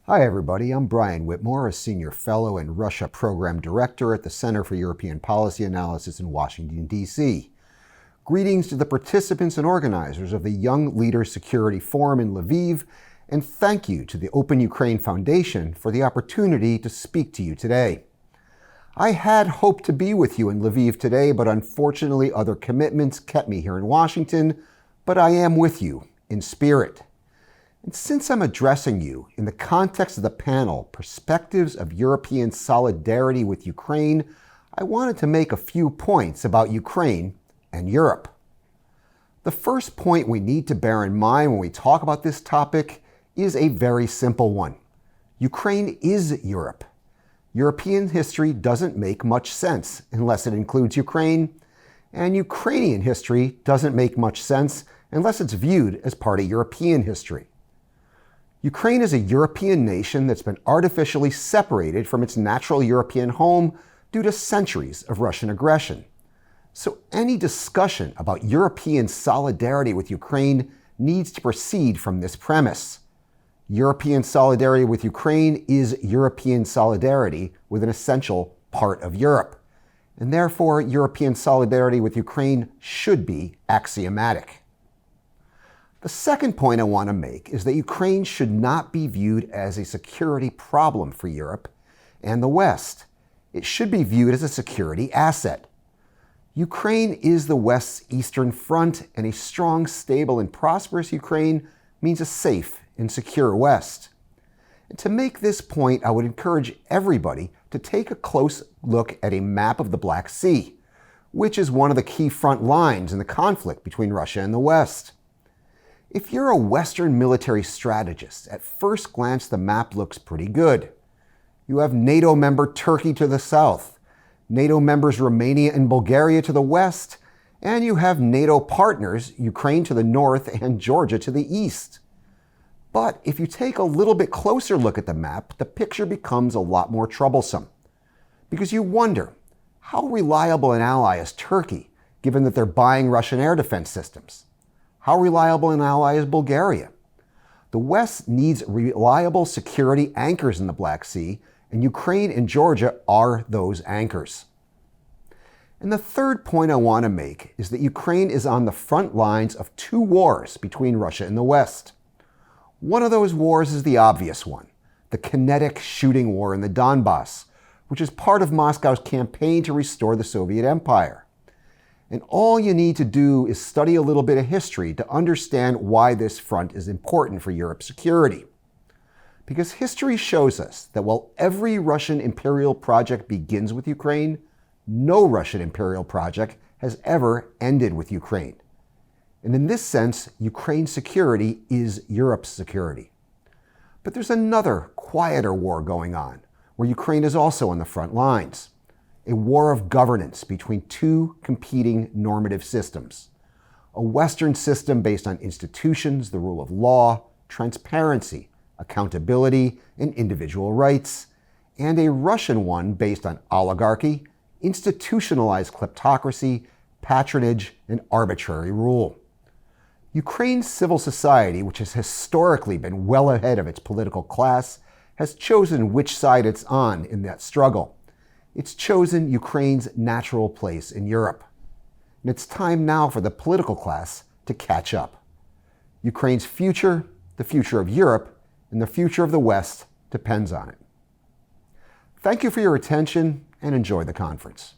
Hi everybody, I'm Brian Whitmore, a Senior Fellow and Russia Program Director at the Center for European Policy Analysis in Washington, D.C. Greetings to the participants and organizers of the Young Leaders Security Forum in Lviv, and thank you to the Open Ukraine Foundation for the opportunity to speak to you today. I had hoped to be with you in Lviv today, but unfortunately other commitments kept me here in Washington, but I am with you in spirit. And since I'm addressing you in the context of the panel, Perspectives of European Solidarity with Ukraine, I wanted to make a few points about Ukraine and Europe. The first point we need to bear in mind when we talk about this topic is a very simple one. Ukraine is Europe. European history doesn't make much sense unless it includes Ukraine, and Ukrainian history doesn't make much sense unless it's viewed as part of European history. Ukraine is a European nation that's been artificially separated from its natural European home due to centuries of Russian aggression. So any discussion about European solidarity with Ukraine needs to proceed from this premise. European solidarity with Ukraine is European solidarity with an essential part of Europe. And therefore, European solidarity with Ukraine should be axiomatic. The second point I want to make is that Ukraine should not be viewed as a security problem for Europe and the West. It should be viewed as a security asset. Ukraine is the West's eastern front, and a strong, stable, and prosperous Ukraine means a safe and secure West. And to make this point, I would encourage everybody to take a close look at a map of the Black Sea, which is one of the key front lines in the conflict between Russia and the West. If you're a Western military strategist, at first glance the map looks pretty good. You have NATO member Turkey to the south, NATO members Romania and Bulgaria to the west, and you have NATO partners, Ukraine to the north and Georgia to the east. But if you take a little bit closer look at the map, the picture becomes a lot more troublesome. Because you wonder, how reliable an ally is Turkey, given that they're buying Russian air defense systems? How reliable an ally is Bulgaria? The West needs reliable security anchors in the Black Sea, and Ukraine and Georgia are those anchors. And the third point I want to make is that Ukraine is on the front lines of two wars between Russia and the West. One of those wars is the obvious one, the kinetic shooting war in the Donbass, which is part of Moscow's campaign to restore the Soviet Empire. And all you need to do is study a little bit of history to understand why this front is important for Europe's security. Because history shows us that while every Russian imperial project begins with Ukraine, no Russian imperial project has ever ended with Ukraine. And in this sense, Ukraine's security is Europe's security. But there's another, quieter war going on, where Ukraine is also on the front lines. A war of governance between two competing normative systems. A Western system based on institutions, the rule of law, transparency, accountability, and individual rights, and a Russian one based on oligarchy, institutionalized kleptocracy, patronage, and arbitrary rule. Ukraine's civil society, which has historically been well ahead of its political class, has chosen which side it's on in that struggle. It's chosen Ukraine's natural place in Europe. And it's time now for the political class to catch up. Ukraine's future, the future of Europe, and the future of the West depends on it. Thank you for your attention and enjoy the conference.